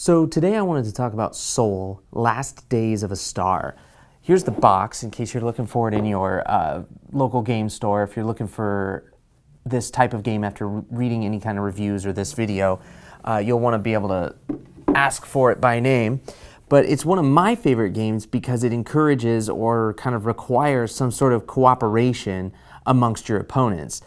So today I wanted to talk about Soul, Last Days of a Star. Here's the box in case you're looking for it in your local game store. If you're looking for this type of game after reading any kind of reviews or this video, you'll want to be able to ask for it by name. But it's one of my favorite games because it encourages or kind of requires some sort of cooperation amongst your opponents.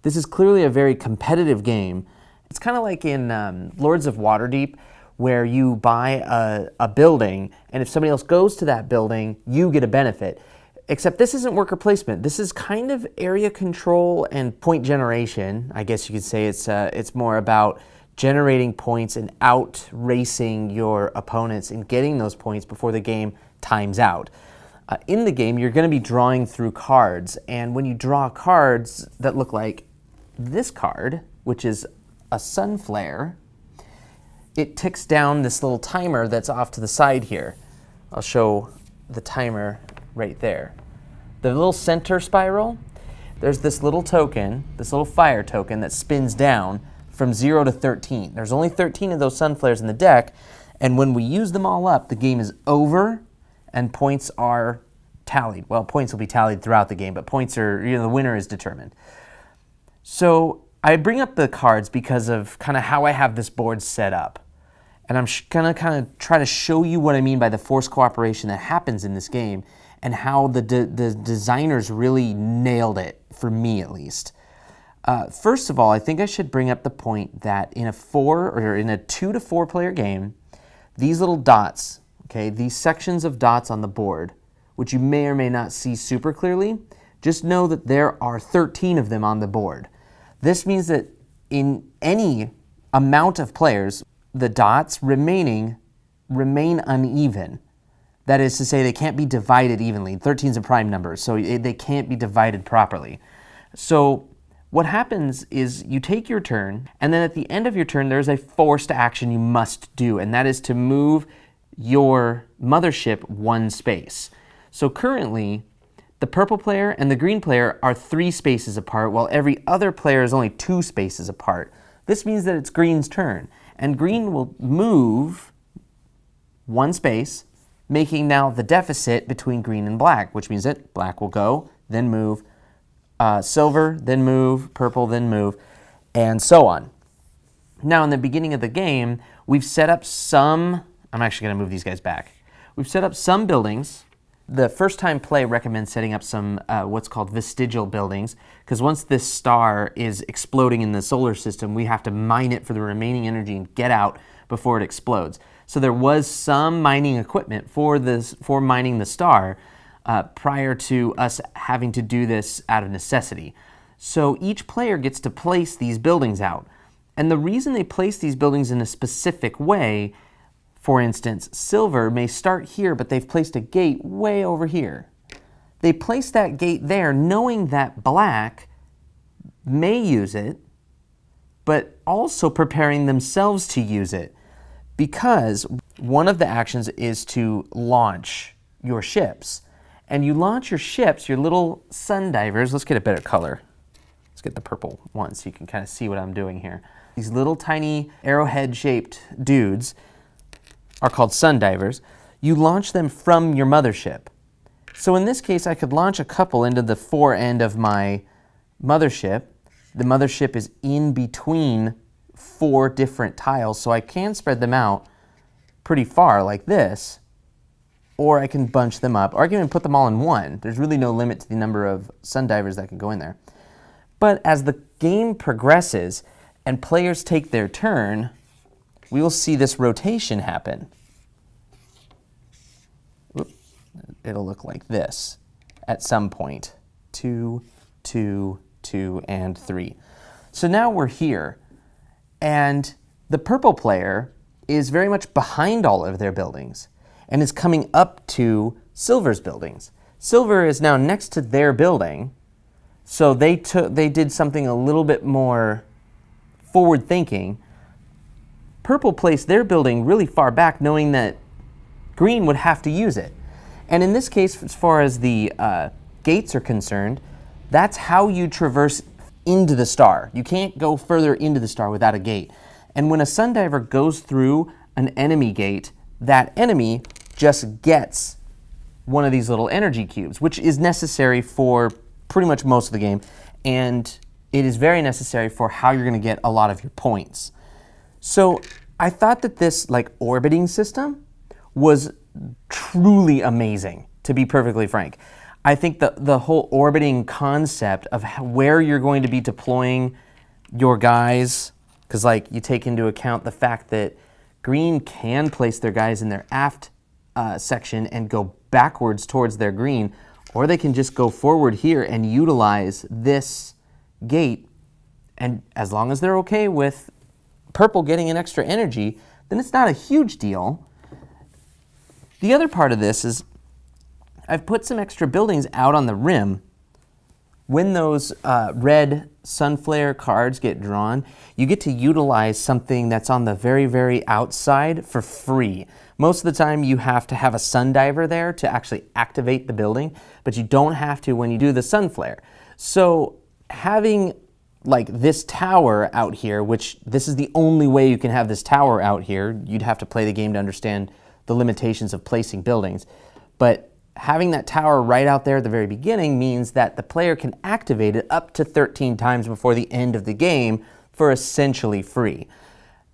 This is clearly a very competitive game. It's kind of like in Lords of Waterdeep, where you buy a building, and if somebody else goes to that building, you get a benefit. Except this isn't worker placement. This is kind of area control and point generation. I guess you could say it's more about generating points and out-racing your opponents and getting those points before the game times out. In the game, you're going to be drawing through cards, and when you draw cards that look like this card, which is a sun flare, it ticks down this little timer that's off to the side here. I'll show the timer right there. The little center spiral, there's this little token, this little fire token that spins down from 0 to 13. There's only 13 of those sun flares in the deck, and when we use them all up, the game is over and points are tallied. Well, points will be tallied throughout the game, but points are, the winner is determined. So I bring up the cards because of kind of how I have this board set up. And I'm going to kind of try to show you what I mean by the forced cooperation that happens in this game and how the designers really nailed it, for me at least. First of all, I think I should bring up the point that in a 2 to 4 player game, these little dots, okay, these sections of dots on the board, which you may or may not see super clearly, just know that there are 13 of them on the board. This means that in any amount of players, the dots remain uneven. That is to say, they can't be divided evenly. 13 is a prime number, so they can't be divided properly. So what happens is you take your turn, and then at the end of your turn, there's a forced action you must do, and that is to move your mothership one space. So currently, the purple player and the green player are 3 spaces apart, while every other player is only 2 spaces apart. This means that it's green's turn, and green will move one space, making now the deficit between green and black, which means that black will go, then move, silver, then move, purple, then move, and so on. Now, in the beginning of the game, we've set up some, I'm actually going to move these guys back. We've set up some buildings. The first time play recommends setting up some what's called vestigial buildings, because once this star is exploding in the solar system, we have to mine it for the remaining energy and get out before it explodes. So there was some mining equipment for mining the star prior to us having to do this out of necessity. So each player gets to place these buildings out. And the reason they place these buildings in a specific way, for instance, silver may start here, but they've placed a gate way over here. They place that gate there knowing that black may use it, but also preparing themselves to use it, because one of the actions is to launch your ships. And you launch your ships, your little sun divers. Let's get a better color. Let's get the purple one so you can kind of see what I'm doing here. These little tiny arrowhead-shaped dudes are called sun divers. You launch them from your mothership. So in this case, I could launch a couple into the fore end of my mothership. The mothership is in between 4 different tiles, so I can spread them out pretty far like this, or I can bunch them up, or I can even put them all in one. There's really no limit to the number of sun divers that can go in there. But as the game progresses and players take their turn, we will see this rotation happen. It'll look like this at some point. 2, 2, 2, and 3. So now we're here, and the purple player is very much behind all of their buildings and is coming up to silver's buildings. Silver is now next to their building, so they did something a little bit more forward thinking. Purple placed their building really far back, knowing that green would have to use it. And in this case, as far as the gates are concerned, that's how you traverse into the star. You can't go further into the star without a gate. And when a sun diver goes through an enemy gate, that enemy just gets one of these little energy cubes, which is necessary for pretty much most of the game, and it is very necessary for how you're going to get a lot of your points. So I thought that this orbiting system was truly amazing, to be perfectly frank. I think the whole orbiting concept of where you're going to be deploying your guys, because you take into account the fact that green can place their guys in their aft section and go backwards towards their green, or they can just go forward here and utilize this gate, and as long as they're okay with purple getting an extra energy, then it's not a huge deal. The other part of this is I've put some extra buildings out on the rim. When those red Sunflare cards get drawn, you get to utilize something that's on the very, very outside for free. Most of the time you have to have a Sundiver there to actually activate the building, but you don't have to when you do the Sunflare. So having this tower out here, which this is the only way you can have this tower out here, you'd have to play the game to understand the limitations of placing buildings, but having that tower right out there at the very beginning means that the player can activate it up to 13 times before the end of the game for essentially free.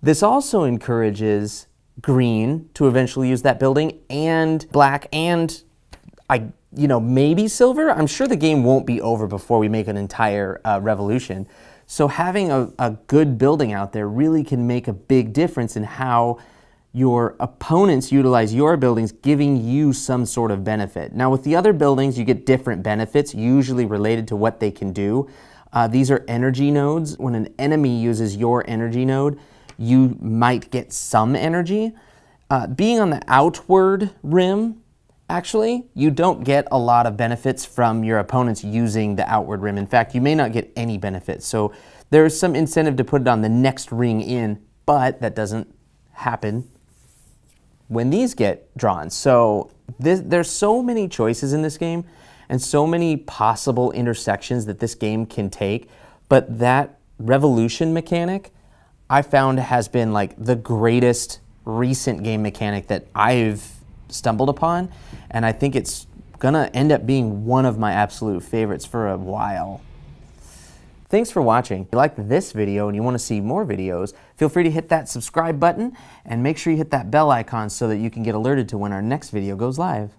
This also encourages green to eventually use that building, and black, and maybe silver. I'm sure the game won't be over before we make an entire revolution. So having a good building out there really can make a big difference in how your opponents utilize your buildings, giving you some sort of benefit. Now with the other buildings, you get different benefits, usually related to what they can do. These are energy nodes. When an enemy uses your energy node, you might get some energy. Being on the outward rim, actually, you don't get a lot of benefits from your opponents using the outward rim. In fact, you may not get any benefits. So there's some incentive to put it on the next ring in, but that doesn't happen when these get drawn. So there's so many choices in this game and so many possible intersections that this game can take, but that revolution mechanic I found has been the greatest recent game mechanic that I've stumbled upon, and I think it's gonna end up being one of my absolute favorites for a while. Thanks for watching. If you liked this video and you want to see more videos, feel free to hit that subscribe button and make sure you hit that bell icon so that you can get alerted to when our next video goes live.